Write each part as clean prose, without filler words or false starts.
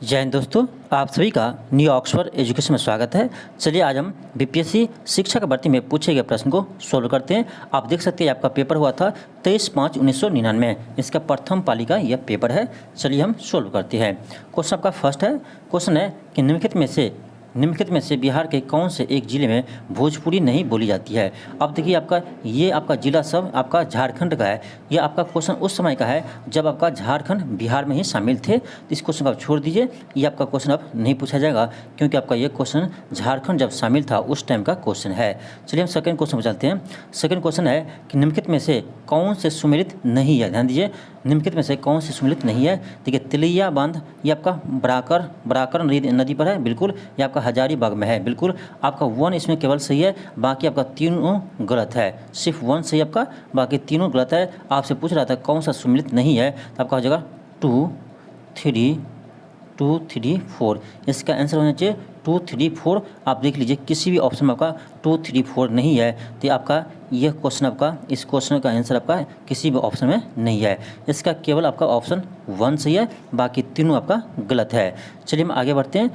जय हिंद दोस्तों, आप सभी का न्यू ऑक्सफोर्ड एजुकेशन में स्वागत है। चलिए आज हम बीपीएससी शिक्षक भर्ती में पूछे गए प्रश्न को सोल्व करते हैं। आप देख सकते हैं आपका पेपर हुआ था 23/5/1999। इसका प्रथम पाली का यह पेपर है। चलिए हम सोल्व करते हैं। क्वेश्चन आपका फर्स्ट है। क्वेश्चन है कि निम्नलिखित में से बिहार के कौन से एक जिले में भोजपुरी नहीं बोली जाती है। अब देखिए आपका जिला सब आपका झारखंड का है। ये आपका क्वेश्चन उस समय का है जब आपका झारखंड बिहार में ही शामिल थे। तो इस क्वेश्चन को आप छोड़ दीजिए, ये आपका क्वेश्चन अब नहीं पूछा जाएगा क्योंकि आपका ये क्वेश्चन झारखंड जब शामिल था उस टाइम का क्वेश्चन है। चलिए हम सेकंड क्वेश्चन पर चलते हैं। सेकंड क्वेश्चन है कि निम्नलिखित में से कौन से सुमेलित नहीं है। ध्यान दीजिए, निम्नलिखित में से कौन से सुमेलित नहीं है। देखिए तिलैया बांध ये आपका बराकर नदी पर है, बिल्कुल। ये आपका हजारीबाग में है, बिल्कुल। आपका 1 इसमें केवल सही है, बाकी आपका तीनों गलत है। सिर्फ 1 सही आपका, बाकी तीनों गलत है। आपसे पूछ रहा था कौन सा सुमेलित नहीं है, तो आपका हो जाएगा 2, 3, 4। इसका आंसर होना चाहिए 2, 3, 4। आप देख लीजिए किसी भी ऑप्शन में आपका 2, 3, 4 नहीं है, तो आपका यह क्वेश्चन आपका इस क्वेश्चन का आंसर आपका किसी भी ऑप्शन में नहीं है। इसका केवल आपका ऑप्शन 1 सही है, बाकी तीनों आपका गलत है। चलिए हम आगे बढ़ते हैं।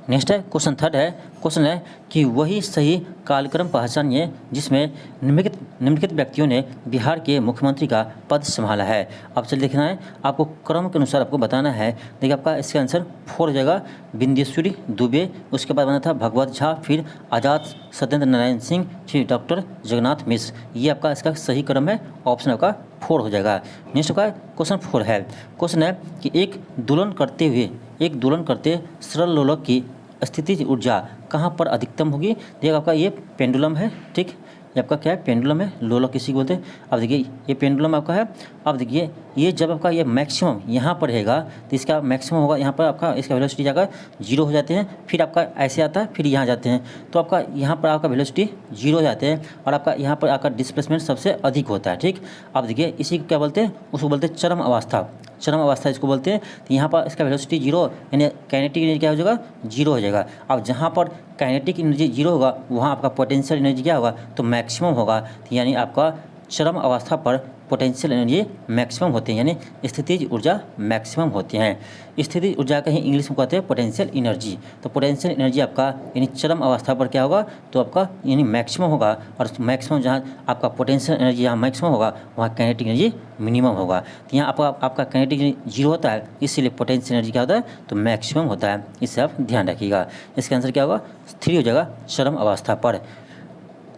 नेक्स्ट है क्वेश्चन थर्ड है। क्वेश्चन है कि वही सही कालक्रम पहचानिए जिसमें निम्नलिखित व्यक्तियों ने बिहार के मुख्यमंत्री का पद संभाला है। अब चलिए देखना है, आपको क्रम के अनुसार आपको बताना है। देखिए आपका इसका आंसर 4 हो जाएगा। बिंदेश्वरी दुबे, उसके बाद बना था भगवत झा, फिर आज़ाद सत्येंद्र नारायण सिंह, फिर डॉक्टर जगन्नाथ मिश्र। ये आपका इसका सही क्रम है, ऑप्शन आपका 4 हो जाएगा। नेक्स्ट का क्वेश्चन 4 है। क्वेश्चन है कि एक दोलन करते सरल लोलक की स्थितिज ऊर्जा कहाँ पर अधिकतम होगी। देखिए आपका ये पेंडुलम है, ठीक। ये आपका क्या है, पेंडुलम है, लोलक किसी को बोलते हैं। अब देखिए ये पेंडुलम आपका है। अब देखिए ये जब आपका ये मैक्सिमम यहाँ पर रहेगा तो इसका मैक्सिमम होगा यहाँ पर, आपका इसका वेलोसिटी जाकर 0 हो जाते हैं। फिर आपका ऐसे आता है, फिर यहाँ जाते हैं, तो आपका यहाँ पर आपका वेलोसिटी 0 हो जाते हैं और आपका यहाँ पर आपका डिस्प्लेसमेंट सबसे अधिक होता है, ठीक। अब देखिए इसी को क्या बोलते हैं, उसको बोलते हैं चरम अवस्था इसको बोलते हैं। तो यहाँ पर इसका वेलोसिटी 0 यानी काइनेटिक एनर्जी क्या हो जाएगा, 0 हो जाएगा। अब जहाँ पर काइनेटिक एनर्जी 0 होगा वहाँ आपका पोटेंशियल एनर्जी क्या होगा, तो मैक्सिमम होगा। तो यानी आपका चरम अवस्था पर पोटेंशियल एनर्जी मैक्सिमम होते हैं, यानी स्थितिज ऊर्जा मैक्सिमम होते हैं। स्थितिज ऊर्जा का ही इंग्लिश में कहते हैं पोटेंशियल एनर्जी। तो पोटेंशियल एनर्जी आपका यानी चरम अवस्था पर क्या होगा, तो आपका यानी मैक्सिमम होगा। और मैक्सिमम जहाँ आपका पोटेंशियल एनर्जी जहाँ मैक्सिमम होगा वहाँ काइनेटिक एनर्जी मिनिमम होगा। तो यहाँ आपका काइनेटिक एनर्जी 0 होता है, इसीलिए पोटेंशियल एनर्जी क्या होता है, तो मैक्सिमम होता है। इससे आप ध्यान रखिएगा। इसका आंसर क्या होगा, 3 हो जाएगा, चरम अवस्था पर।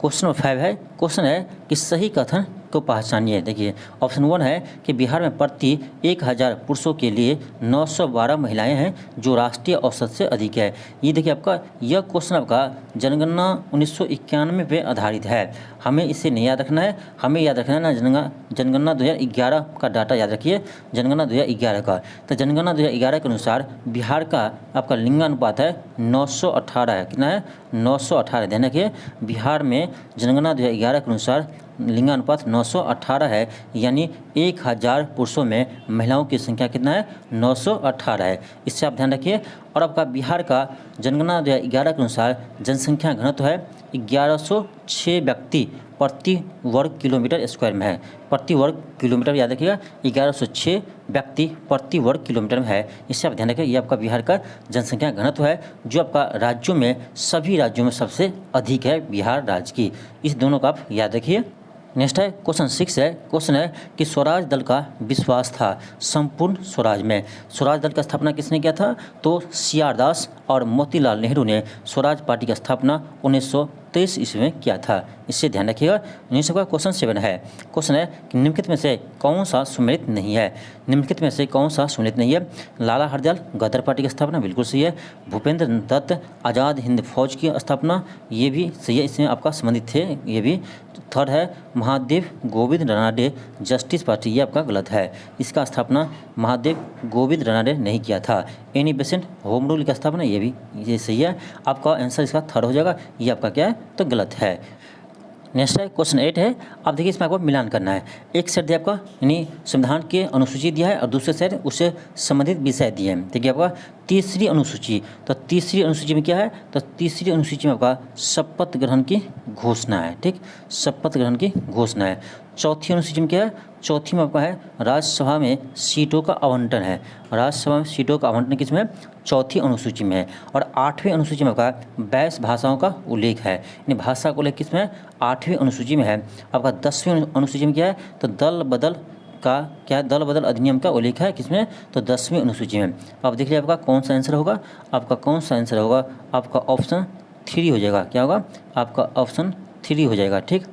क्वेश्चन नंबर 5 है। क्वेश्चन है कि सही कथन को पहचानिए। देखिए ऑप्शन 1 है कि बिहार में प्रति 1000 पुरुषों के लिए 912 महिलाएं हैं जो राष्ट्रीय औसत से अधिक है। ये देखिए आपका यह क्वेश्चन आपका जनगणना 1991 पे आधारित है। हमें इसे नहीं याद रखना है, हमें याद रखना है ना जनगणना 2011 का डाटा याद रखिए, जनगणना 2011 का। तो जनगणना 2011 के अनुसार बिहार का आपका लिंगानुपात है 918 है। कितना है, 918। ध्यान रखिए बिहार में जनगणना 2011 के अनुसार लिंगानुपात 918 है, यानी 1000 पुरुषों में महिलाओं की संख्या कितना है, 918 है। इससे आप ध्यान रखिए। और आपका बिहार का जनगणना 2011 के अनुसार जनसंख्या घनत्व है 1106 व्यक्ति प्रति वर्ग किलोमीटर स्क्वायर में है। प्रति वर्ग किलोमीटर याद रखिएगा, 1106 व्यक्ति प्रति वर्ग किलोमीटर में है। इससे आप ध्यान रखिए, ये आपका बिहार का जनसंख्या घनत्व है जो आपका राज्यों में सभी राज्यों में सबसे अधिक है, बिहार राज्य की। इस दोनों का आप याद रखिए। नेक्स्ट है क्वेश्चन 6 है। क्वेश्चन है कि स्वराज दल का विश्वास था संपूर्ण स्वराज में। स्वराज दल का स्थापना किसने किया था, तो CR दास और मोतीलाल नेहरू ने स्वराज पार्टी की स्थापना 1923 ईस्वी में किया था। इससे ध्यान रखिएगा। नेक्स्ट का क्वेश्चन 7 है। क्वेश्चन है कि निम्नलिखित में से कौन सा सुमेलित नहीं है। निम्नलिखित में से कौन सा सुमेलित नहीं है। लाला हरदयाल गदर पार्टी की स्थापना बिल्कुल सही है। भूपेंद्र दत्त आज़ाद हिंद फौज की स्थापना, ये भी सही है, इसमें आपका संबंधित थे, ये भी। थर्ड है महादेव गोविंद रानाडे जस्टिस पार्टी, ये आपका गलत है। इसका स्थापना महादेव गोविंद रानाडे नहीं किया था। एनी बेसेंट होम रूल की स्थापना, ये सही है। आपका आंसर इसका थर्ड हो जाएगा, ये आपका क्या है, तो गलत है। नेक्स्ट है क्वेश्चन 8 है। अब देखिए इसमें आपको मिलान करना है। एक सेट दिया आपका यानी संविधान की अनुसूची दिया है और दूसरे सेट उससे संबंधित विषय दिए हैं। देखिए आपका तीसरी अनुसूची, तो तीसरी अनुसूची में क्या है, तो तीसरी अनुसूची में आपका शपथ ग्रहण की घोषणा है, ठीक। शपथ ग्रहण की घोषणा है। चौथी अनुसूची में क्या है, चौथी में आपका है राज्यसभा में सीटों का आवंटन है। राज्यसभा में सीटों का आवंटन किसमें, चौथी अनुसूची में है। और 8वीं अनुसूची में आपका 22 भाषाओं का उल्लेख है, यानी भाषा का उल्लेख किसमें, 8वीं अनुसूची में है। आपका 10वीं अनुसूची में क्या है, तो दल बदल का क्या, दल बदल अधिनियम का उल्लेख है किसमें, तो 10वीं अनुसूची में। अब देख लीजिए आपका कौन सा आंसर होगा, आपका कौन सा आंसर होगा, आपका ऑप्शन 3 हो जाएगा। क्या होगा, आपका ऑप्शन 3 हो जाएगा। ठीक,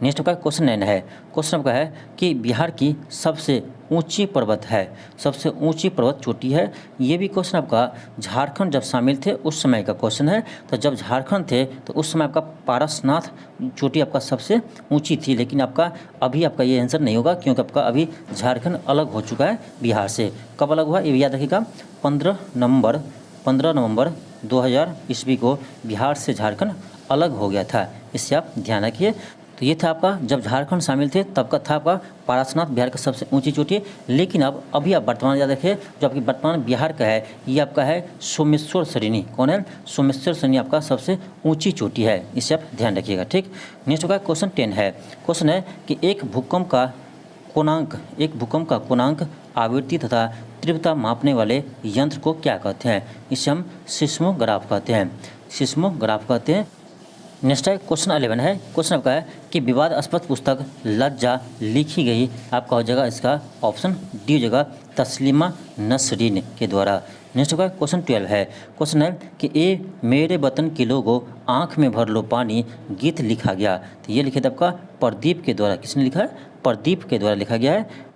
नेक्स्ट आपका क्वेश्चन 9 है। क्वेश्चन आपका है कि बिहार की सबसे ऊंची पर्वत है, सबसे ऊंची पर्वत चोटी है। ये भी क्वेश्चन आपका झारखंड जब शामिल थे उस समय का क्वेश्चन है। तो जब झारखंड थे तो उस समय आपका पारसनाथ चोटी आपका सबसे ऊंची थी, लेकिन आपका अभी आपका ये आंसर नहीं होगा, क्योंकि आपका अभी झारखंड अलग हो चुका है बिहार से। कब अलग हुआ ये भी याद रखिएगा, 15 नवंबर 2000 ईस्वी को बिहार से झारखंड अलग हो गया था, इससे आप ध्यान रखिए। तो ये था आपका जब झारखंड शामिल थे तब का था आपका पारसनाथ बिहार का सबसे ऊंची चोटी। लेकिन अब अभी आप वर्तमान याद रखिए, जो आपकी वर्तमान बिहार का है ये आपका है सोमेश्वर श्रेणी। कौन है, सोमेश्वर श्रेणी आपका सबसे ऊंची चोटी है, इसे आप ध्यान रखिएगा। ठीक, नेक्स्ट होगा क्वेश्चन 10 है। क्वेश्चन है कि एक भूकंप का कोणांक आवृत्ति तथा तीव्रता मापने वाले यंत्र को क्या कहते हैं, इसे हम सिस्मोग्राफ कहते हैं। नेक्स्ट है क्वेश्चन 11 है। क्वेश्चन आपका है कि विवादास्पद पुस्तक लज्जा लिखी गई, आपका हो जाएगा इसका ऑप्शन डी हो जाएगा, तस्लीमा नसरीन के द्वारा। नेक्स्ट होगा क्वेश्चन 12 है। क्वेश्चन है कि ए मेरे वतन के लोगों आँख में भर लो पानी गीत लिखा गया। तो ये लिखे थे आपका प्रदीप के द्वारा। किसने लिखा है, प्रदीप के द्वारा लिखा गया है।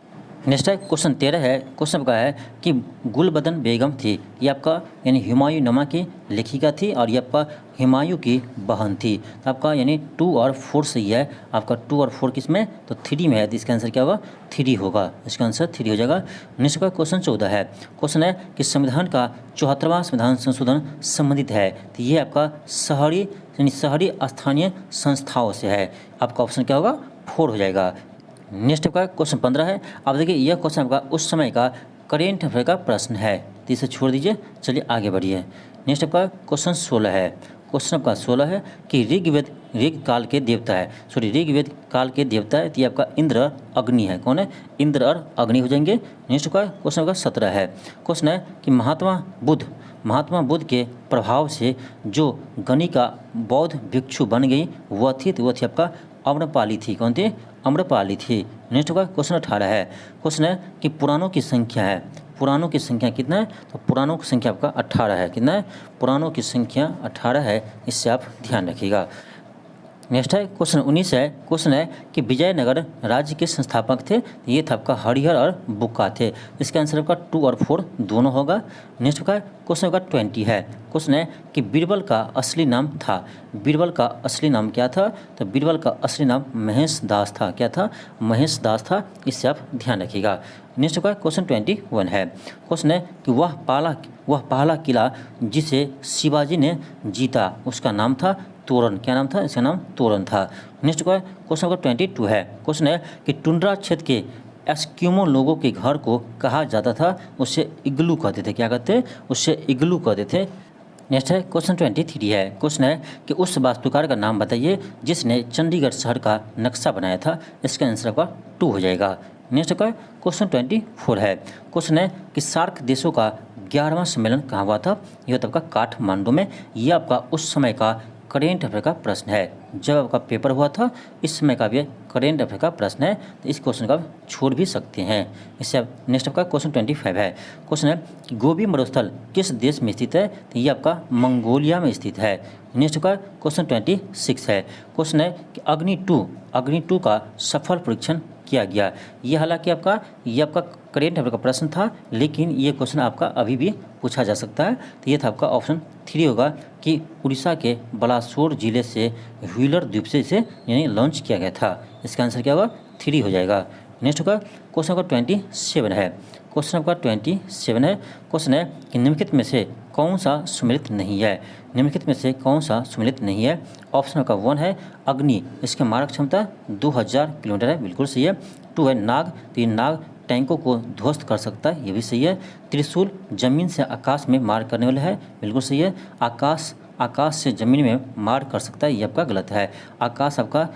नेक्स्ट है क्वेश्चन 13 है। क्वेश्चन आपका है कि गुलबदन बेगम थी, ये आपका यानी हुमायूं नमा की लेखिका थी और ये आपका हुमायूं की बहन थी। तो आपका यानी 2 और 4 सही है, आपका 2 और 4 किस में, तो 3 में है, तो इसका आंसर क्या होगा, 3 होगा, इसका आंसर 3 हो जाएगा। नेक्स्ट का क्वेश्चन 14 है। क्वेश्चन है कि संविधान का 74वां संविधान संशोधन संबंधित है, तो ये आपका शहरी स्थानीय संस्थाओं से है, आपका ऑप्शन क्या होगा, 4 हो जाएगा। नेक्स्ट आपका क्वेश्चन 15 है। अब देखिए यह क्वेश्चन आपका उस समय का करेंट अफेयर का प्रश्न है, तो इसे छोड़ दीजिए, चलिए आगे बढ़िए। नेक्स्ट आपका क्वेश्चन 16 है। क्वेश्चन आपका 16 है कि ऋग काल के देवता है, ऋग्वेद काल के देवता है, तो ये आपका इंद्र और अग्नि है। कौन है, इंद्र और अग्नि हो जाएंगे। नेक्स्ट का क्वेश्चन आपका 17 है। क्वेश्चन है कि महात्मा बुद्ध के प्रभाव से जो गणिका बौद्ध भिक्षु बन गई वह थी आपका अम्रपाली थी। कौन थी, अम्रपाली थी। नेक्स्ट का क्वेश्चन 18 है। क्वेश्चन है कि पुराणों की संख्या है, पुराणों की संख्या कितना है, तो पुराणों की संख्या आपका 18 है। कितना है, पुराणों की संख्या 18 है, इससे आप ध्यान रखिएगा। नेक्स्ट है क्वेश्चन 19 है। क्वेश्चन है कि विजयनगर राज्य के संस्थापक थे, ये था आपका हरिहर और बुक्का थे, इसका आंसर आपका 2 और 4 दोनों होगा। नेक्स्ट का क्वेश्चन आपका 20 है। क्वेश्चन है कि बीरबल का असली नाम था, बीरबल का असली नाम क्या था, तो बीरबल का असली नाम महेश दास था। क्या था, महेश दास था, इससे आप ध्यान रखिएगा। नेक्स्ट का क्वेश्चन 21 है। क्वेश्चन है कि वह पहला किला जिसे शिवाजी ने जीता उसका नाम था तोरण। क्या नाम था, इसका नाम तोरण था। नेक्स्ट का क्वेश्चन नंबर 22 है। क्वेश्चन है कि टुंड्रा क्षेत्र के एस्किमो लोगों के घर को कहा जाता था, उससे इग्लू कहते थे। क्या कहते, उससे इग्लू कहते थे। नेक्स्ट है क्वेश्चन 23 है। क्वेश्चन है कि उस वास्तुकार का नाम बताइए जिसने चंडीगढ़ शहर का नक्शा बनाया था, इसका आंसर आपका 2 हो जाएगा। नेक्स्ट का क्वेश्चन 24 है। क्वेश्चन है कि सार्क देशों का 11वां सम्मेलन कहाँ हुआ था, यह था आपका काठमांडू में। यह आपका उस समय का करेंट अफेयर का प्रश्न है, जब आपका पेपर हुआ था इस समय का भी करेंट अफेयर का प्रश्न है, तो इस क्वेश्चन का आप छोड़ भी सकते हैं। इससे आप नेक्स्ट आपका क्वेश्चन 25 है। क्वेश्चन है कि गोबी मरुस्थल किस देश में स्थित है, तो ये आपका मंगोलिया में स्थित है। नेक्स्ट का क्वेश्चन 26 है। क्वेश्चन है कि अग्नि 2 का सफल परीक्षण किया गया। ये हालांकि ये आपका करेंट अफेयर का प्रश्न था, लेकिन ये क्वेश्चन आपका अभी भी पूछा जा सकता है। तो ये था आपका ऑप्शन 3 होगा कि उड़ीसा के बलासोर जिले से व्हीलर द्वीप से इसे यानी लॉन्च किया गया था। इसका आंसर क्या होगा, 3 हो जाएगा। नेक्स्ट होगा क्वेश्चन आपका 27 है। क्वेश्चन आपका 27 है। क्वेश्चन है कि निम्नलिखित में से कौन सा सम्मिलित नहीं है, निम्नलिखित में से कौन सा सम्मिलित नहीं है। ऑप्शन आपका 1 है अग्नि, इसकी मारक क्षमता 2000 किलोमीटर है, बिल्कुल सही है। 2 है नाग, तो ये नाग टैंकों को ध्वस्त कर सकता है, ये भी सही है। त्रिशूल जमीन से आकाश में मार करने वाला है, बिल्कुल सही है। आकाश से जमीन में मार कर सकता है, ये आपका गलत है। आकाश आपका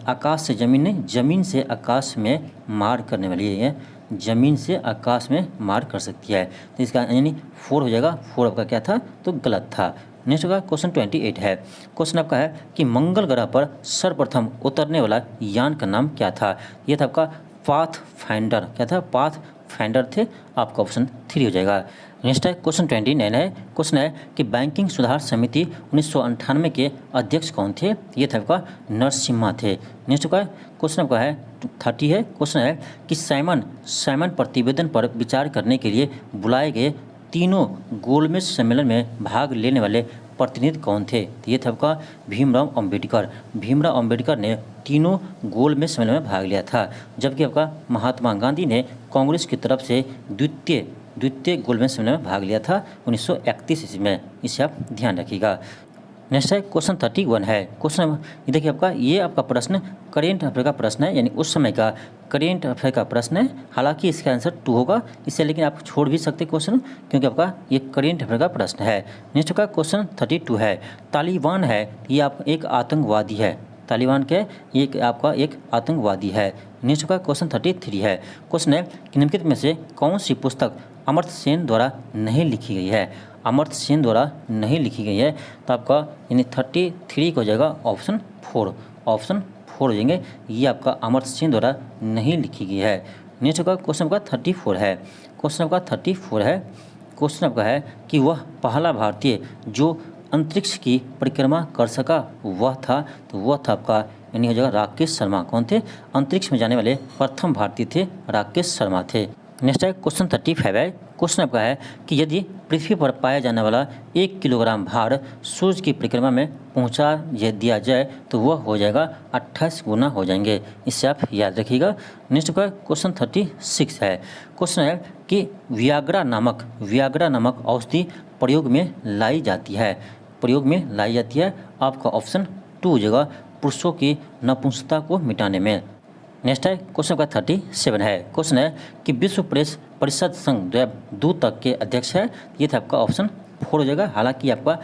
आकाश से ज़मीन नहीं, ज़मीन से आकाश में मार करने वाली है, ज़मीन से आकाश में मार कर सकती है। तो इसका यानी 4 हो जाएगा। 4 आपका क्या था, तो गलत था। नेक्स्ट होगा क्वेश्चन 28 है। क्वेश्चन आपका है कि मंगल ग्रह पर सर्वप्रथम उतरने वाला यान का नाम क्या था। ये था आपका पाथ फाइंडर। क्या था, पाथ फाइंडर थे। आपका ऑप्शन 3 हो जाएगा। नेक्स्ट है क्वेश्चन 29 है। क्वेश्चन है कि बैंकिंग सुधार समिति 1998 के अध्यक्ष कौन थे। ये था आपका नरसिम्हा थे। नेक्स्ट का क्वेश्चन आपका है 30 है। क्वेश्चन है कि साइमन प्रतिवेदन पर विचार करने के लिए बुलाए गए तीनों गोलमेज सम्मेलन में भाग लेने वाले प्रतिनिधि कौन थे। तो ये था आपका भीमराव अंबेडकर। भीमराव अंबेडकर ने तीनों गोलमेज सम्मेलन में भाग लिया था, जबकि आपका महात्मा गांधी ने कांग्रेस की तरफ से द्वितीय गोलमेज सम्मेलन में भाग लिया था 1931 ईस्वी में। इसे आप ध्यान रखिएगा। नेक्स्ट है क्वेश्चन 31 है। क्वेश्चन ये देखिए आपका, ये आपका प्रश्न करेंट अफेयर का प्रश्न है, यानी उस समय का करेंट अफेयर का प्रश्न है। हालांकि इसका आंसर 2 होगा इससे, लेकिन आप छोड़ भी सकते क्वेश्चन, क्योंकि आपका ये करेंट अफेयर का प्रश्न है। नेक्स्ट का क्वेश्चन 32 है। तालिबान है ये आप एक आतंकवादी है। तालिबान के ये आपका एक आतंकवादी है। नेक्स्ट का क्वेश्चन 33 है। क्वेश्चन है कि निम्नलिखित में से कौन सी पुस्तक अमर्त्य सेन द्वारा नहीं लिखी गई है। अमर्त्य सेन द्वारा नहीं लिखी गई है, तो आपका यानी 33 को हो जाएगा ऑप्शन 4। ऑप्शन 4 हो जाएंगे, ये आपका अमर्त्य सेन द्वारा नहीं लिखी गई है। नेक्स्ट का क्वेश्चन आपका 34 है। क्वेश्चन आपका 34 है। क्वेश्चन आपका है कि वह पहला भारतीय जो अंतरिक्ष की परिक्रमा कर सका वह था, तो वह था आपका यानी हो जाएगा राकेश शर्मा। कौन थे, अंतरिक्ष में जाने वाले प्रथम भारतीय थे राकेश शर्मा थे। नेक्स्ट है क्वेश्चन 35 है। क्वेश्चन आपका है कि यदि पृथ्वी पर पाया जाने वाला 1 किलोग्राम भार सूर्य की परिक्रमा में पहुंचा दिया जाए तो वह हो जाएगा 28 गुना हो जाएंगे। इससे आप याद रखिएगा। नेक्स्ट का क्वेश्चन 36 है। क्वेश्चन है कि वियाग्रा नामक औषधि प्रयोग में लाई जाती है। आपका ऑप्शन 2 हो जाएगा, पुरुषों की नपुंसकता को मिटाने में। नेक्स्ट है क्वेश्चन का 37 है। क्वेश्चन है कि विश्व प्रेस परिषद संघ दूतक के अध्यक्ष है। ये था आपका ऑप्शन 4 हो जाएगा। हालांकि आपका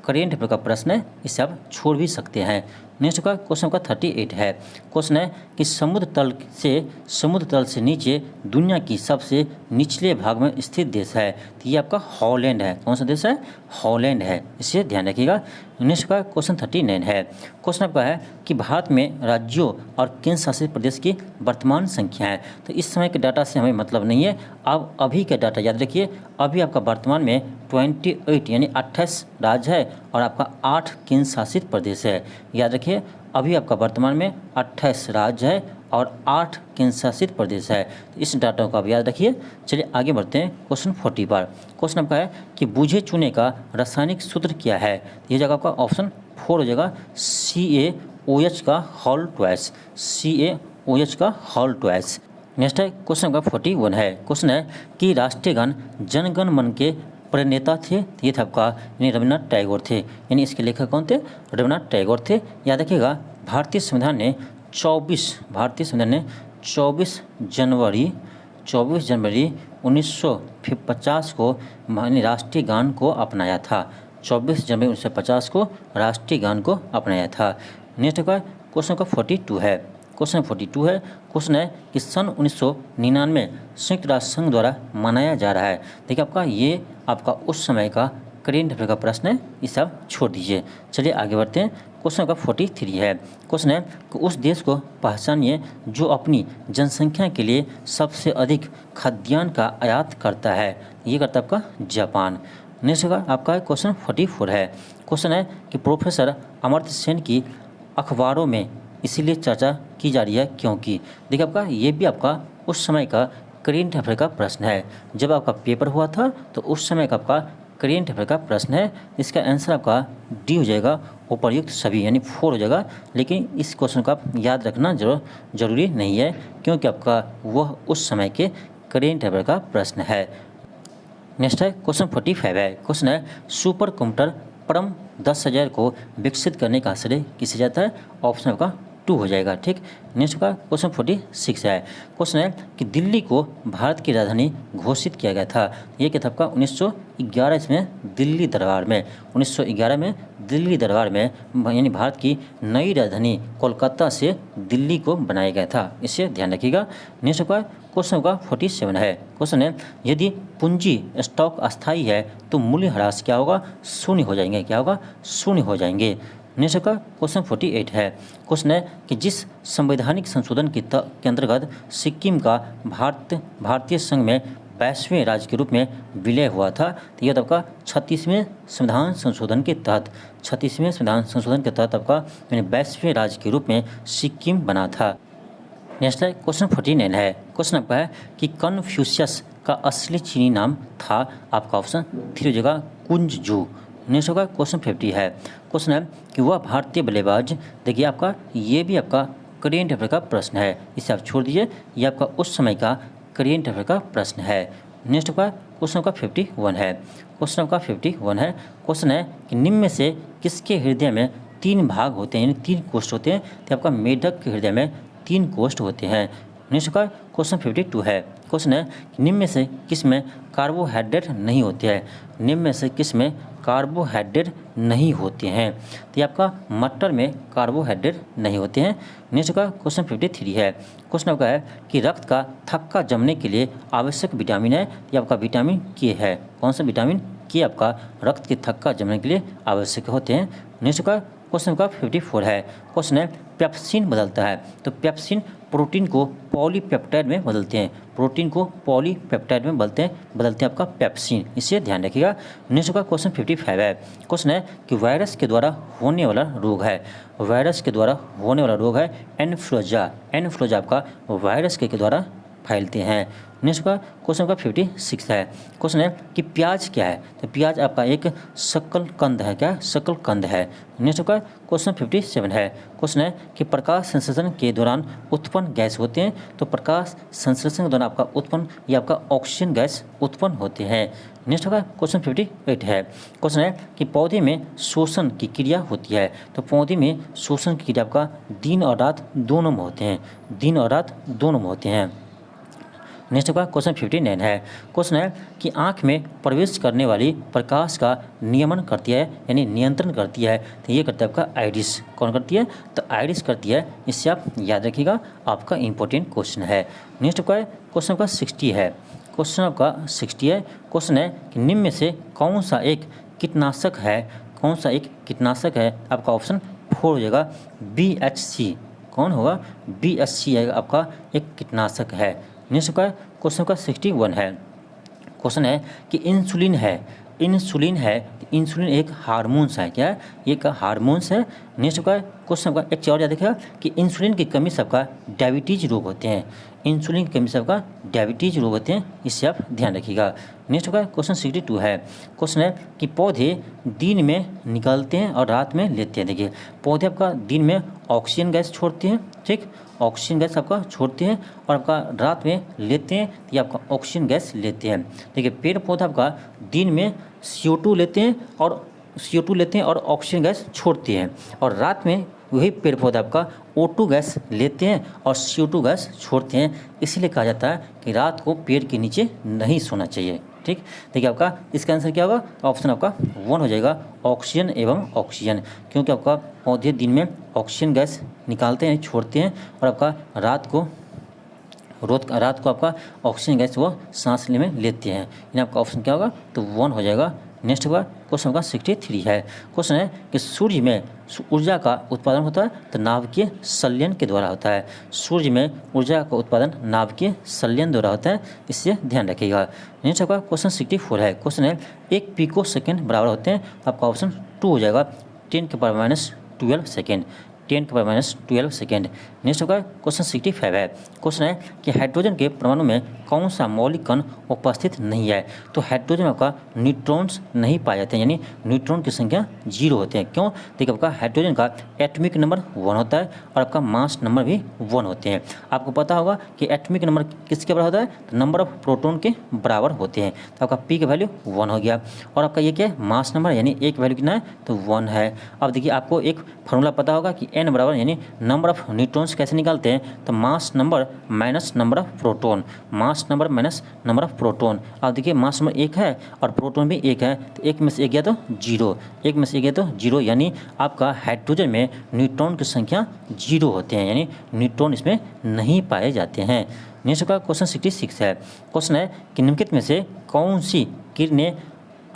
करेंट अफेयर का प्रश्न है, इसे आप छोड़ भी सकते हैं। नेक्स्ट का क्वेश्चन का 38 है। क्वेश्चन है कि समुद्र तल से नीचे दुनिया की सबसे निचले भाग में स्थित देश है। तो ये आपका हॉलैंड है। कौन सा देश है, हॉलैंड है। इसे ध्यान रखिएगा। नेक्स्ट का क्वेश्चन 39 है। क्वेश्चन आपका है कि भारत में राज्यों और केंद्र शासित प्रदेश की वर्तमान संख्या है। तो इस समय के डाटा से हमें मतलब नहीं है, आप अभी का डाटा याद रखिए। अभी आपका वर्तमान में 28 यानी 28 राज्य है और आपका 8 केंद्र शासित प्रदेश है। याद रखिए, अभी आपका वर्तमान में 28 राज्य है और 8 केंद्र शासित प्रदेश है। तो इस डाटा को आप याद रखिए। चलिए आगे बढ़ते हैं क्वेश्चन 40 पर। क्वेश्चन आपका है कि बूझे चूने का रासायनिक सूत्र क्या है। ये जगह आपका ऑप्शन 4 हो जाएगा, CaOH का होल ट्वाइस। CaOH का होल ट्वाइस। नेक्स्ट है क्वेश्चन का 41 है। क्वेश्चन है कि राष्ट्रीय गान जनगण मन के प्रणेता थे। ये था आपका यानी रविन्द्रनाथ टैगोर थे। यानी इसके लेखक कौन थे, रविन्द्रनाथ टैगोर थे। याद रखिएगा, भारतीय संविधान ने 24 जनवरी 1950 को राष्ट्रीय गान को अपनाया था। 24 जनवरी 1950 को राष्ट्रीय गान को अपनाया था। नेक्स्ट का क्वेश्चन का 42 है। क्वेश्चन 42 है। क्वेश्चन है कि सन 1999 संयुक्त राष्ट्र संघ द्वारा मनाया जा रहा है। देखिए आपका ये आपका उस समय का करेंट अफेयर का प्रश्न है, इसे आप छोड़ दीजिए। चलिए आगे बढ़ते हैं। क्वेश्चन का 43 है। क्वेश्चन है कि उस देश को पहचानिए जो अपनी जनसंख्या के लिए सबसे अधिक खाद्यान्न का आयात करता है। ये करता है आपका जापान। नेक्स्ट का आपका क्वेश्चन 44 है। क्वेश्चन है कि प्रोफेसर अमर्त्य सेन की अखबारों में इसीलिए चर्चा की जा रही है क्योंकि। देखिए आपका ये भी आपका उस समय का करेंट अफेयर का प्रश्न है। जब आपका पेपर हुआ था तो उस समय का आपका करेंट अफेयर का प्रश्न है। इसका आंसर आपका डी हो जाएगा, उपर्युक्त सभी, यानी 4 हो जाएगा। लेकिन इस क्वेश्चन को आप याद रखना जरूरी नहीं है, क्योंकि आपका वह उस समय के करेंट अफेयर का प्रश्न है। नेक्स्ट है क्वेश्चन 45 है। क्वेश्चन है सुपर कंप्यूटर परम 10,000 को विकसित करने का श्रेय किसे जाता है। ऑप्शन आपका 2 हो जाएगा। ठीक, नेक्स्ट का क्वेश्चन 46 है। क्वेश्चन है कि दिल्ली को भारत की राजधानी घोषित किया गया था। ये क्या था आपका 1911 इसमें दिल्ली दरबार में, 1911 में दिल्ली दरबार में यानी भारत की नई राजधानी कोलकाता से दिल्ली को बनाया गया था, इसे ध्यान रखिएगा। नेक्स्ट का क्वेश्चन होगा 47 है। क्वेश्चन है यदि पूंजी स्टॉक अस्थायी है तो मूल्य ह्रास क्या होगा, शून्य हो जाएंगे। क्या होगा, शून्य हो जाएंगे। नेक्स्ट का क्वेश्चन 48 है। क्वेश्चन है कि जिस संवैधानिक संशोधन के अंतर्गत सिक्किम का भारतीय संघ में 22वें राज्य के रूप में विलय हुआ था, तो यह आपका 36वें संविधान संशोधन के तहत, 36वें संविधान संशोधन के तहत आपका यानी 22वें राज्य के रूप में सिक्किम बना था। नेक्स्ट है क्वेश्चन 49 है। क्वेश्चन आपका है कि कन्फ्यूशियस का असली चीनी नाम था, आपका ऑप्शन 3 हो जाएगा कुंजजू। नेक्स्ट होगा क्वेश्चन 50 है। क्वेश्चन है कि वह भारतीय बल्लेबाज, देखिए आपका ये भी आपका करेंट अफेयर का प्रश्न है, इसे आप छोड़ दीजिए, ये आपका उस समय का करेंट अफेयर का प्रश्न है। नेक्स्ट का क्वेश्चन का 51 है। क्वेश्चन का 51 है। क्वेश्चन है कि निम्न में से किसके हृदय में 3 भाग होते हैं यानी 3 कोष्ठ होते हैं, तो आपका मेढक के हृदय में 3 कोष्ठ होते हैं। नेक्स्ट का क्वेश्चन 52 है। क्वेश्चन है कि निम्न में से किस में कार्बोहाइड्रेट नहीं होते हैं, निम्न में से किस में कार्बोहाइड्रेट नहीं होते हैं, तो ये आपका मटर में कार्बोहाइड्रेट नहीं होते हैं। नेक्स्ट का क्वेश्चन 53 है। क्वेश्चन आपका है कि रक्त का थक्का जमने के लिए आवश्यक विटामिन है, ये आपका विटामिन के है। कौन सा विटामिन के आपका रक्त के थक्का जमने के लिए आवश्यक होते हैं। नेक्स्ट का क्वेश्चन का 54 है। क्वेश्चन है पेप्सिन बदलता है, तो पेप्सिन प्रोटीन को पॉलीपेप्टाइड में बदलते हैं, प्रोटीन को पॉलीपेप्टाइड में बदलते हैं आपका पेप्सिन, इसे ध्यान रखिएगा। नेक्स्ट का क्वेश्चन 55 है। क्वेश्चन है कि वायरस के द्वारा होने वाला रोग है, वायरस के द्वारा होने वाला रोग है इन्फ्लुएंजा, इन्फ्लुएंजा आपका वायरस के द्वारा फैलते हैं। नेक्स्ट का क्वेश्चन का 56 है। क्वेश्चन है कि प्याज क्या है, तो प्याज आपका एक शकलकंद है। क्या, शकलकंद है। नेक्स्ट का क्वेश्चन 57 है। क्वेश्चन है कि प्रकाश संश्लेषण के दौरान उत्पन्न गैस होते हैं, तो प्रकाश संश्लेषण के दौरान आपका उत्पन्न या आपका ऑक्सीजन गैस उत्पन्न होते हैं। नेक्स्ट का क्वेश्चन 58 है। क्वेश्चन है कि पौधे में शोषण की क्रिया होती है, तो पौधे में शोषण की क्रिया आपका दिन और रात दोनों में होते हैं, दिन और रात दोनों में होते हैं। नेक्स्ट का क्वेश्चन 59 है। क्वेश्चन है कि आँख में प्रवेश करने वाली प्रकाश का नियमन करती है यानी नियंत्रण करती है, तो ये करता है आपका आइरिस। कौन करती है, तो आइरिस करती है, इससे आप याद रखिएगा, आपका इंपॉर्टेंट क्वेश्चन है। नेक्स्ट का क्वेश्चन का 60 है। क्वेश्चन आपका 60 है। क्वेश्चन है कि निम्न में से कौन सा एक कीटनाशक है, कौन सा एक कीटनाशक है, आपका ऑप्शन 4 हो जाएगा BHC। कौन होगा, BHC है आपका एक कीटनाशक है। नेक्स्ट का क्वेश्चन का 61 है। क्वेश्चन है कि इंसुलिन है, इंसुलिन है, इंसुलिन एक हार्मोन्स है। क्या है, एक हार्मोन्स है। नेक्स्ट का क्वेश्चन का एक और याद रखिएगा कि इंसुलिन की कमी सबका डायबिटीज रोग होते हैं, इंसुलिन की कमी सबका डायबिटीज रोग होते हैं, इससे आप ध्यान रखिएगा। नेक्स्ट का क्वेश्चन 62 है। क्वेश्चन है कि पौधे दिन में निकलते हैं और रात में लेते हैं। देखिए पौधे आपका दिन में ऑक्सीजन गैस छोड़ते हैं, ठीक, ऑक्सीजन गैस आपका छोड़ते हैं और आपका रात में लेते हैं, तो ये आपका ऑक्सीजन गैस लेते हैं। देखिए पेड़ पौधा आपका दिन में CO2 लेते हैं और CO2 लेते हैं और ऑक्सीजन गैस छोड़ते हैं, और रात में वही पेड़ पौधा आपका O2 गैस लेते हैं और CO2 गैस छोड़ते हैं। इसलिए कहा जाता है कि रात को पेड़ के नीचे नहीं सोना चाहिए। ठीक, देखिए आपका इसका आंसर क्या होगा, ऑप्शन आपका 1 हो जाएगा, ऑक्सीजन एवं ऑक्सीजन, क्योंकि आपका पौधे दिन में ऑक्सीजन गैस निकालते हैं, छोड़ते हैं, और आपका रात को आपका ऑक्सीजन गैस वो सांस लेने में लेते हैं। यानी आपका ऑप्शन क्या होगा, तो 1 हो जाएगा। नेक्स्ट होगा क्वेश्चन होगा 63 है। क्वेश्चन है कि सूर्य में ऊर्जा का उत्पादन होता है, तो नाभिकीय संलयन के द्वारा होता है। सूर्य में ऊर्जा का उत्पादन नाभिकीय संलयन द्वारा होता है, इससे ध्यान रखिएगा। नेक्स्ट आपका क्वेश्चन 64 है। क्वेश्चन है 1 पिको सेकेंड बराबर होते हैं, आपका ऑप्शन 2 हो जाएगा 10⁻12 सेकेंड, 10⁻12 सेकेंड। नेक्स्ट होगा क्वेश्चन 65 है। क्वेश्चन है कि हाइड्रोजन के परमाणु में कौन सा मौलिक कण उपस्थित नहीं है, तो हाइड्रोजन में आपका न्यूट्रॉन्स नहीं पाए जाते हैं, यानी न्यूट्रॉन की संख्या 0 होते हैं। क्यों, देखिए आपका हाइड्रोजन का एटॉमिक नंबर 1 होता है और आपका मास नंबर भी 1 होते हैं। आपको पता होगा कि एटॉमिक नंबर किसके बराबर होता है, तो नंबर ऑफ प्रोटॉन के बराबर होते हैं, तो आपका P का वैल्यू 1 हो गया, और आपका ये क्या है, मास नंबर, यानी एक वैल्यू कितना है, तो 1 है। अब देखिए आपको एक फार्मूला पता होगा कि n बराबर यानी नंबर ऑफ न्यूट्रॉन्स कैसे निकालते हैं, तो mass number minus number of proton, mass number minus number of proton. अब देखिए मास नंबर 1 है और प्रोटॉन भी 1 है, तो 1 में से 1 गया तो 0, 1 में से 1 गया तो 0, यानी आपका हाइड्रोजन में न्यूट्रॉन की संख्या 0 होते हैं, यानी न्यूट्रॉन इसमें नहीं पाए जाते हैं। नेक्स्ट का क्वेश्चन 66 है। क्वेश्चन है कि निम्नलिखित में से कौन सी किरणें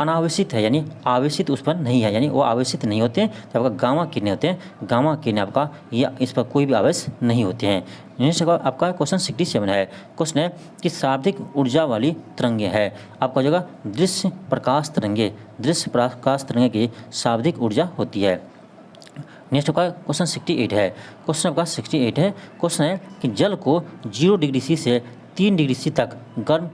अनावेशित है, यानी आवेशित उस पर नहीं है, यानी वो आवेशित नहीं होते हैं, तो आपका गामा किरणें होते हैं, गामा किरणें आपका या इस पर कोई भी आवेश नहीं होते हैं। नेक्स्ट आपका क्वेश्चन 67 है। क्वेश्चन है कि शाब्दिक ऊर्जा वाली तरंगें है, आपका जगह दृश्य प्रकाश तरंगे, दृश्य प्रकाश तरंगे की शाब्दिक ऊर्जा होती है। नेक्स्ट आपका क्वेश्चन 68 है। क्वेश्चन आपका 68 है। क्वेश्चन है कि जल को 0 डिग्री सी से 3 डिग्री सी तक गर्म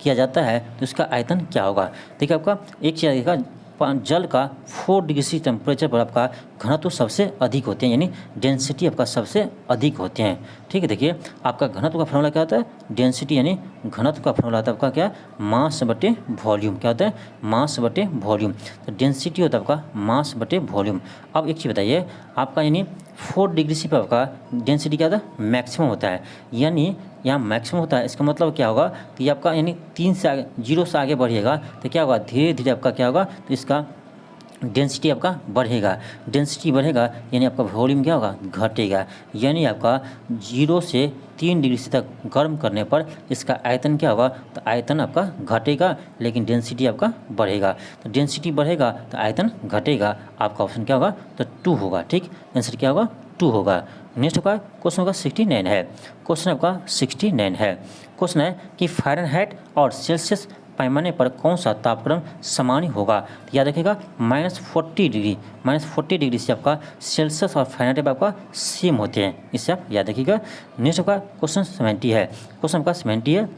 किया जाता है तो इसका आयतन क्या होगा। देखिए आपका एक चीज़ आएगा, जल का 4 डिग्री सी टेम्परेचर पर आपका घनत्व सबसे अधिक होते हैं, यानी डेंसिटी आपका सबसे अधिक होते हैं। ठीक है, देखिए आपका घनत्व का फॉर्मूला क्या होता है, डेंसिटी यानी घनत्व का फॉर्मूला होता है आपका क्या, मास बटे वॉल्यूम। क्या होता है, मास बटे वॉल्यूम। तो डेंसिटी होता है आपका मास बटे वॉल्यूम। अब एक चीज़ बताइए, आपका यानी 4 डिग्री सी पर आपका डेंसिटी क्या होता है, मैक्सिमम होता है, यानी यहाँ मैक्सिमम होता है, इसका मतलब क्या होगा कि आपका यानी 3 से आगे 0 से आगे बढ़िएगा तो क्या होगा, धीरे धीरे आपका क्या होगा, तो इसका डेंसिटी आपका बढ़ेगा, डेंसिटी बढ़ेगा यानी आपका वॉल्यूम क्या होगा, घटेगा, यानी आपका 0 से 3 डिग्री तक गर्म करने पर इसका आयतन क्या होगा, तो आयतन आपका घटेगा लेकिन डेंसिटी आपका बढ़ेगा। तो डेंसिटी बढ़ेगा तो आयतन घटेगा, आपका ऑप्शन क्या होगा, तो 2 होगा। ठीक, आंसर क्या होगा, 2 होगा। नेक्स्ट आपका क्वेश्चन होगा 69 है। क्वेश्चन आपका 69 है। क्वेश्चन है कि फ़ारेनहाइट और सेल्सियस पैमाने पर कौन सा तापक्रम सामान्य होगा। तो याद रखिएगा -40 डिग्री से आपका सेल्सियस और फ़ारेनहाइट आपका सेम होते हैं, इससे आप याद रखिएगा। नेक्स्ट आपका क्वेश्चन 70 है। क्वेश्चन आपका 70 है।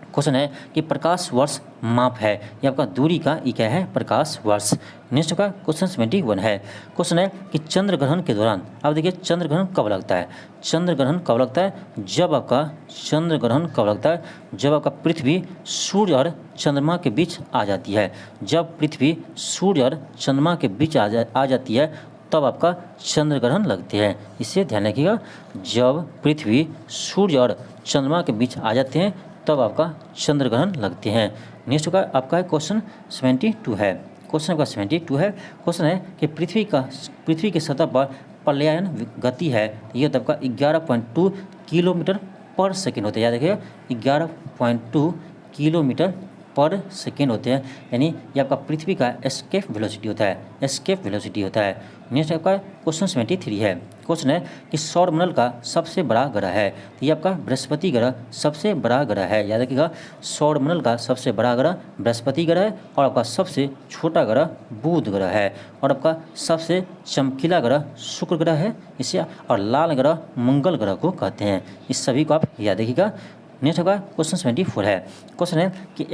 क्वेश्चन है कि प्रकाश वर्ष माप है, ये आपका दूरी का इकाई है प्रकाश वर्ष। नेक्स्ट का क्वेश्चन 71 है। क्वेश्चन है कि चंद्र ग्रहण के दौरान, अब देखिए चंद्र ग्रहण कब लगता है, चंद्र ग्रहण कब लगता है, जब आपका चंद्र ग्रहण कब लगता है, जब आपका पृथ्वी सूर्य और चंद्रमा के बीच आ जाती है, जब पृथ्वी सूर्य और चंद्रमा के बीच आ जाती है तब आपका चंद्र ग्रहण लगते हैं, इसे ध्यान रखिएगा। जब पृथ्वी सूर्य और चंद्रमा के बीच आ जाते हैं तब आपका चंद्र ग्रहण लगते हैं। नेक्स्ट का आपका क्वेश्चन 72 है। क्वेश्चन आपका 72 है। क्वेश्चन है कि पृथ्वी की सतह पर पलायन गति है, ये आपका 11.2 किलोमीटर पर सेकेंड होते हैं, याद रखिएगा 11.2 किलोमीटर पर सेकेंड होते हैं, यानी ये आपका पृथ्वी का एस्केप वेलोसिटी होता है, एस्केप वेलोसिटी होता है। नेक्स्ट आपका क्वेश्चन 73 है। क्वेश्चन है कि सौरमंडल का सबसे बड़ा ग्रह है, तो ये आपका बृहस्पति ग्रह सबसे बड़ा ग्रह है, याद रखिएगा सौरमंडल का सबसे बड़ा ग्रह बृहस्पति ग्रह है और आपका सबसे छोटा ग्रह बुध ग्रह है और आपका सबसे चमकीला ग्रह शुक्र ग्रह है इसे, और लाल ग्रह मंगल ग्रह को कहते हैं। इस सभी को आप याद रखिएगा। नेक्स्ट होगा क्वेश्चन 74 है। क्वेश्चन है कि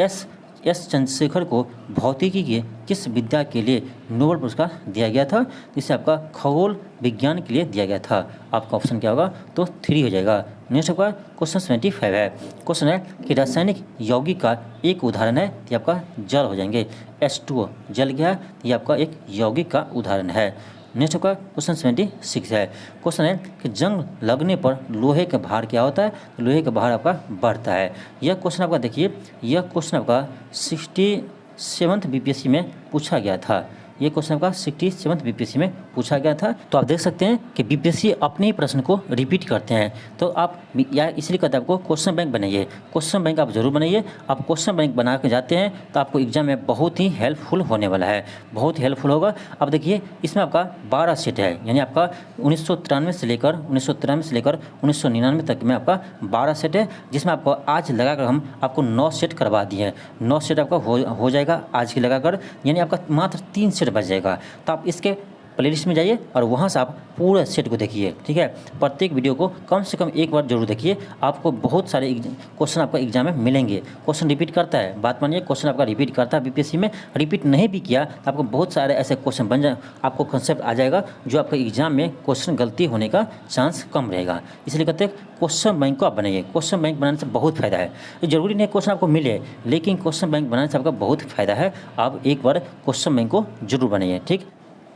एस चंद्रशेखर को भौतिकी के किस विद्या के लिए नोबेल पुरस्कार दिया गया था, जिसे आपका खगोल विज्ञान के लिए दिया गया था। आपका ऑप्शन क्या होगा, तो 3 हो जाएगा। नेक्स्ट आपका क्वेश्चन 75 है। क्वेश्चन है कि रासायनिक यौगिक का एक उदाहरण है, ये आपका जल हो जाएंगे, H2O जल गया है, ये आपका एक यौगिक का उदाहरण है। नेक्स्ट आपका क्वेश्चन 76 है। क्वेश्चन है कि जंग लगने पर लोहे का भार क्या होता है, तो लोहे का भार आपका बढ़ता है। यह क्वेश्चन आपका देखिए, यह क्वेश्चन आपका 67th बीपीएससी में पूछा गया था, ये क्वेश्चन आपका 67th बीपीएससी में पूछा गया था। तो आप देख सकते हैं कि बीपीएससी अपने ही प्रश्न को रिपीट करते हैं, तो आप या इसलिए कहते हैं आपको क्वेश्चन बैंक बनाइए, क्वेश्चन बैंक आप जरूर बनाइए। आप क्वेश्चन बैंक बना के जाते हैं तो आपको एग्जाम में बहुत ही हेल्पफुल होने वाला है, बहुत हेल्पफुल होगा। अब देखिए इसमें आपका 12 सेट है, यानी आपका 1993 से लेकर 1999 तक में आपका 12 सेट है, जिसमें आपको आज लगाकर हम आपको 9 सेट करवा दिए हैं। 9 सेट आपका हो जाएगा आज की लगाकर, यानी आपका मात्र 3 सेट बच जाएगा। तो आप इसके प्लेलिस्ट में जाइए और वहाँ से आप पूरा सेट को देखिए, ठीक है। प्रत्येक वीडियो को कम से कम एक बार जरूर देखिए, आपको बहुत सारे क्वेश्चन आपका एग्जाम में मिलेंगे। क्वेश्चन रिपीट करता है, बात मानिए, क्वेश्चन आपका रिपीट करता है बीपीएससी में। रिपीट नहीं भी किया तो आपको बहुत सारे ऐसे क्वेश्चन बन जाए, आपको कंसेप्ट आ जाएगा जो आपका एग्जाम में क्वेश्चन गलती होने का चांस कम रहेगा। इसलिए कहते हैं क्वेश्चन बैंक को आप बनाइए। क्वेश्चन बैंक बनाने से बहुत फायदा है, जरूरी नहीं क्वेश्चन आपको मिले, लेकिन क्वेश्चन बैंक बनाने से आपका बहुत फायदा है। आप एक बार क्वेश्चन बैंक को जरूर बनाइए, ठीक।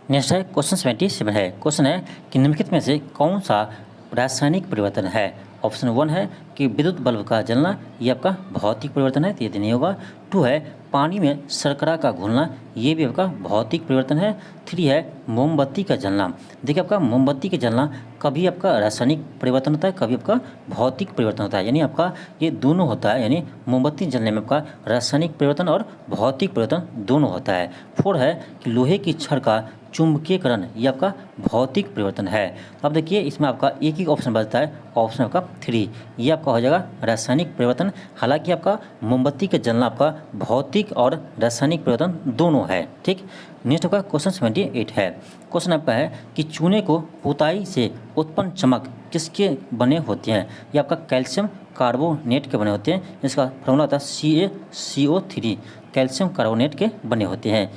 नेक्स्ट है क्वेश्चन 77 है। क्वेश्चन है कि निम्नलिखित में से कौन सा रासायनिक परिवर्तन है। ऑप्शन 1 है कि विद्युत बल्ब का जलना, ये आपका भौतिक परिवर्तन है, तो ये नहीं होगा। 2 है पानी में शर्करा का घुलना, ये भी आपका भौतिक परिवर्तन है। 3 है मोमबत्ती का जलना। देखिए आपका मोमबत्ती के जलना कभी आपका रासायनिक परिवर्तन होता है, कभी आपका भौतिक परिवर्तन होता है, यानी आपका ये दोनों होता है, यानी मोमबत्ती जलने में आपका रासायनिक परिवर्तन और भौतिक परिवर्तन दोनों होता है। 4 है कि लोहे की छड़ का चुंबकीयकरण, ये आपका भौतिक परिवर्तन है। अब देखिए इसमें आपका एक ही ऑप्शन बचता है, ऑप्शन आपका 3, ये आपका हो जाएगा रासायनिक परिवर्तन। हालांकि आपका मोमबत्ती का जलना आपका भौतिक और रासायनिक परिवर्तन दोनों है। ठीक, नेक्स्ट आपका क्वेश्चन 78 है। क्वेश्चन आपका है कि चूने को पुताई से उत्पन्न चमक किसके बने होते हैं। ये आपका कैल्शियम कार्बोनेट के बने होते हैं, इसका फॉर्मूला होता है CaCO3, कैल्शियम कार्बोनेट के बने होते हैं।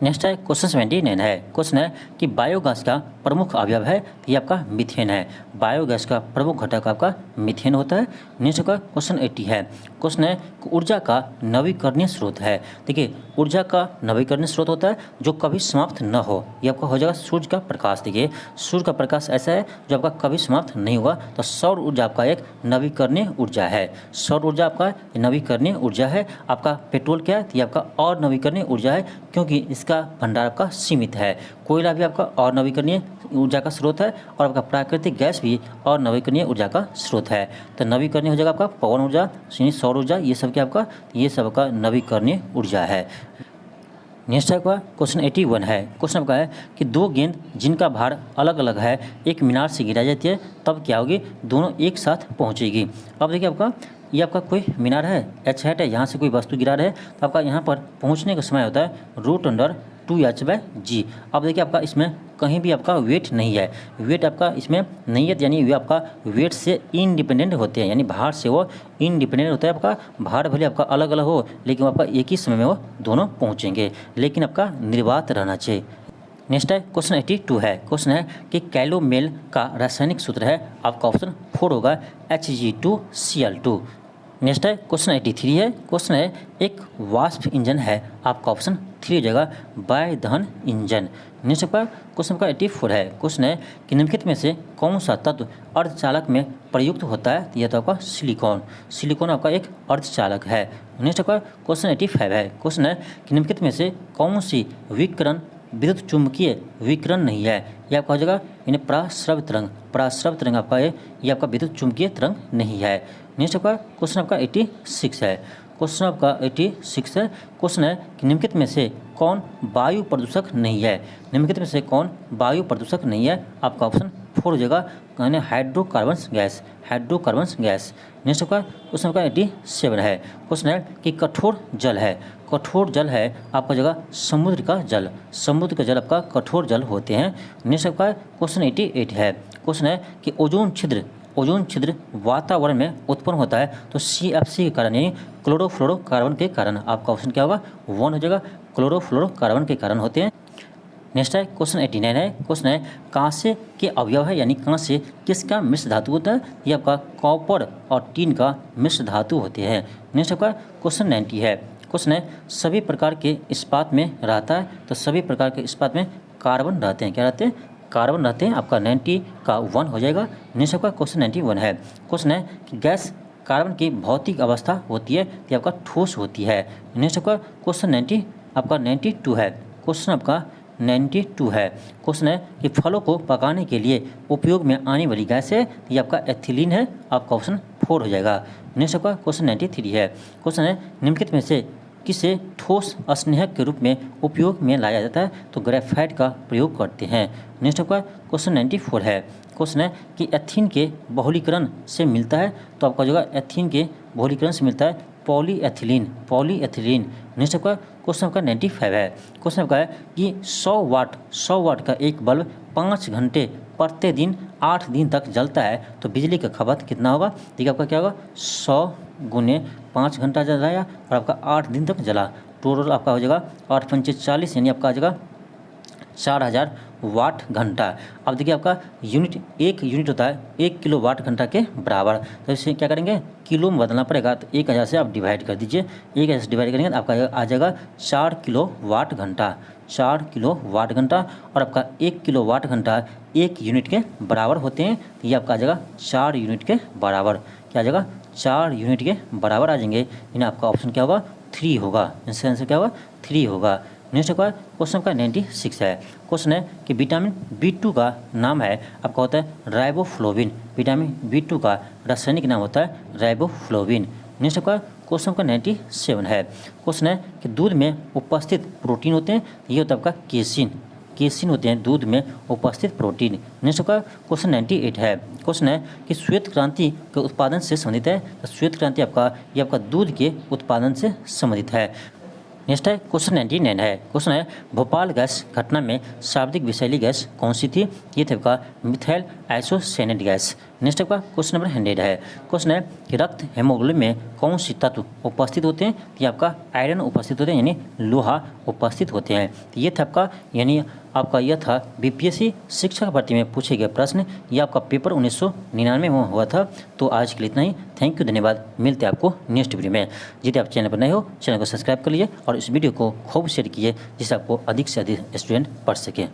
नेक्स्ट है क्वेश्चन 79 है। क्वेश्चन है कि बायोगैस का प्रमुख अवयव है, ये आपका मीथेन है। बायोगैस का प्रमुख घटक आपका मीथेन होता है। नेक्स्ट का क्वेश्चन 80 है। क्वेश्चन है कि ऊर्जा का नवीकरणीय स्रोत है। देखिए ऊर्जा का नवीकरणीय स्रोत होता है जो कभी समाप्त न हो, ये आपका हो जाएगा सूर्य का प्रकाश। देखिए सूर्य का प्रकाश ऐसा है जो आपका कभी समाप्त नहीं होगा, तो सौर ऊर्जा आपका एक नवीकरणीय ऊर्जा है। सौर ऊर्जा आपका नवीकरणीय ऊर्जा है। आपका पेट्रोल क्या है, ये आपका और नवीकरणीय ऊर्जा है, क्योंकि इसका भंडार आपका सीमित है। कोयला भी आपका और नवीकरणीय ऊर्जा का स्रोत है, और आपका प्राकृतिक गैस भी और नवीकरणीय ऊर्जा का स्रोत है। तो नवीकरणीय हो जाएगा आपका पवन ऊर्जा, सौर ऊर्जा, ये सब क्या आपका, ये सब का नवीकरणीय ऊर्जा है। नेक्स्ट आपका क्वेश्चन 81 है। क्वेश्चन आपका है कि 2 गेंद जिनका भार अलग अलग है एक मीनार से गिराई जाती है, तब क्या होगी, दोनों एक साथ पहुंचेगी। अब देखिए आपका ये आपका कोई मीनार है, H है, यहाँ से कोई वस्तु गिरा रहा है, तो आपका यहाँ पर पहुँचने का समय होता है √2h/g। अब देखिए आपका इसमें कहीं भी आपका वेट नहीं है, वेट आपका इसमें नहीं है, यानी वे आपका वेट से इंडिपेंडेंट होते हैं, यानी भार से वो इंडिपेंडेंट होता है। आपका भार भले आपका अलग अलग हो, लेकिन आपका एक ही समय में वो दोनों पहुँचेंगे, लेकिन आपका निर्वात रहना चाहिए। नेक्स्ट है क्वेश्चन 82 है। क्वेश्चन है कि कैलोमेल का रासायनिक सूत्र है, आपका ऑप्शन 4 होगा Hg2Cl2। नेक्स्ट है क्वेश्चन 83 है। क्वेश्चन है एक वाष्प इंजन है, आपका ऑप्शन 3 जगह वायु दहन इंजन। नेक्स्ट का क्वेश्चन का 84 है। क्वेश्चन है कि निम्नलिखित में से कौन सा तत्व अर्धचालक में प्रयुक्त होता है, यह तो आपका सिलिकॉन। सिलिकॉन आपका एक अर्धचालक है। नेक्स्ट का क्वेश्चन 85 है। क्वेश्चन है कि निम्नलिखित में से कौन सी विकिरण विद्युत चुंबकीय विकिरण नहीं है, यह आपका हो जाएगा यानी पराश्रव्य तरंग। पराश्रव्य तरंग आपका ये आपका विद्युत चुंबकीय तरंग नहीं है। नेक्स्ट आपका क्वेश्चन आपका 86 है। क्वेश्चन आपका 86 है। क्वेश्चन है कि निम्नलिखित में से कौन वायु प्रदूषक नहीं है। निम्नलिखित में से कौन वायु प्रदूषक नहीं है, आपका ऑप्शन 4 हो जाएगा, यानी hydrocarbons gas. Hydrocarbons gas. Next आपका क्वेश्चन आपका 87 है। क्वेश्चन है कि कठोर जल है। कठोर जल है आपका जगह समुद्र का जल। समुद्र का जल आपका कठोर जल होते हैं। नेक्स्ट आपका क्वेश्चन 88 है। क्वेश्चन है कि ओजोन छिद्र वातावरण में उत्पन्न होता है, तो CFC के कारण यानी क्लोरोफ्लोरोकार्बन के कारण, आपका ऑप्शन क्या होगा, 1 हो जाएगा, क्लोरोफ्लोरोकार्बन के कारण होते हैं। नेक्स्ट है क्वेश्चन 89 है। क्वेश्चन है कांसे के अवयव है, यानी कांसे किसका मिश्र धातु होता है, ये आपका कॉपर और टीन का मिश्र धातु होते हैं। नेक्स्ट आपका क्वेश्चन 90 है। क्वेश्चन है सभी प्रकार के इस्पात में रहता है, तो सभी प्रकार के इस्पात में कार्बन रहते हैं, क्या रहते हैं, कार्बन रहते हैं। आपका 90 का 1 हो जाएगा। नेक्स्ट आपका क्वेश्चन 91 है। क्वेश्चन है कि गैस कार्बन की भौतिक अवस्था होती है, तो आपका ठोस होती है। नेक्स्ट आपका क्वेश्चन 92 है। क्वेश्चन आपका 92 है। क्वेश्चन है कि फलों को पकाने के लिए उपयोग में आने वाली गैस है, ये आपका एथिलीन है, आपका ऑप्शन 4 हो जाएगा। नेक्स्ट आपका क्वेश्चन 93 है। क्वेश्चन है निम्नलिखित में से किसे ठोस स्नेहक के रूप में उपयोग में लाया जाता है, तो ग्रेफाइट का प्रयोग करते हैं। नेक्स्ट आपका क्वेश्चन 94 है। क्वेश्चन है कि एथीन के बहुलीकरण से मिलता है, तो आपका जो एथीन के बहुलीकरण से मिलता है पॉलीएथिलीन। नेक्स्ट आपका क्वेश्चन आपका 95 है। क्वेश्चन आपका है कि 100 वाट का एक बल्ब 5 घंटे प्रतिदिन 8 दिन तक जलता है, तो बिजली का खपत कितना होगा। देखिए आपका क्या होगा, 100 गुने 5 घंटा जलाया और आपका 8 दिन तक जला, टोटल आपका हो जाएगा 8 पंचे 40, यानी आपका आ जाएगा 4000 वाट घंटा। अब देखिए आपका यूनिट, एक यूनिट होता है 1 किलो वाट घंटा के बराबर। तो इसे क्या करेंगे, किलो में बदलना पड़ेगा। तो 1000 से आप डिवाइड कर दीजिए, 1000 से डिवाइड करेंगे तो आपका आ जाएगा 4 किलो वाट घंटा, 4 किलो वाट घंटा। और आपका 1 किलो वाट घंटा 1 यूनिट के बराबर होते हैं। तो ये आपका आ जाएगा 4 यूनिट के बराबर। क्या आ जाएगा, 4 यूनिट के बराबर आ जाएंगे। यानी आपका ऑप्शन क्या होगा, 3 होगा। इसका आंसर क्या होगा, 3 होगा। नेक्स्ट आपका क्वेश्चन का 96 है। क्वेश्चन है कि विटामिन B2 का नाम है आपका होता है राइबोफ्लोविन। विटामिन B2 का रासायनिक नाम होता है राइबोफ्लोविन। नेक्स्ट आपका क्वेश्चन का 97 है। क्वेश्चन है कि दूध में उपस्थित प्रोटीन होते हैं, ये होता है आपका केसिन। केसिन होते हैं दूध में उपस्थित प्रोटीन। नेक्स्ट आपका क्वेश्चन 98 है। क्वेश्चन है कि श्वेत क्रांति के उत्पादन से संबंधित है। तो श्वेत क्रांति आपका ये आपका दूध के उत्पादन से संबंधित है। नेक्स्ट है क्वेश्चन 99 है। क्वेश्चन है भोपाल गैस घटना में सर्वाधिक विषैली गैस कौन सी थी? ये थे आपका मिथाइल आइसोसाइनेट गैस। नेक्स्ट आपका क्वेश्चन नंबर 100 है। क्वेश्चन है कि रक्त हेमोग्लोबिन में कौन सी तत्व उपस्थित होते हैं? तो ये आपका आयरन उपस्थित होते हैं, यानी लोहा उपस्थित होते हैं। तो ये था आपका, यानी आपका यह था बीपीएससी शिक्षक भर्ती में पूछे गए प्रश्न। ये आपका पेपर 1999 में हुआ था। तो आज के लिए इतना ही। थैंक यू, धन्यवाद। मिलते हैं आपको नेक्स्ट वीडियो में। यदि आप चैनल पर नए हो, चैनल को सब्सक्राइब कर लीजिए और इस वीडियो को खूब शेयर कीजिए, जिससे आपको अधिक से अधिक स्टूडेंट पढ़ सके।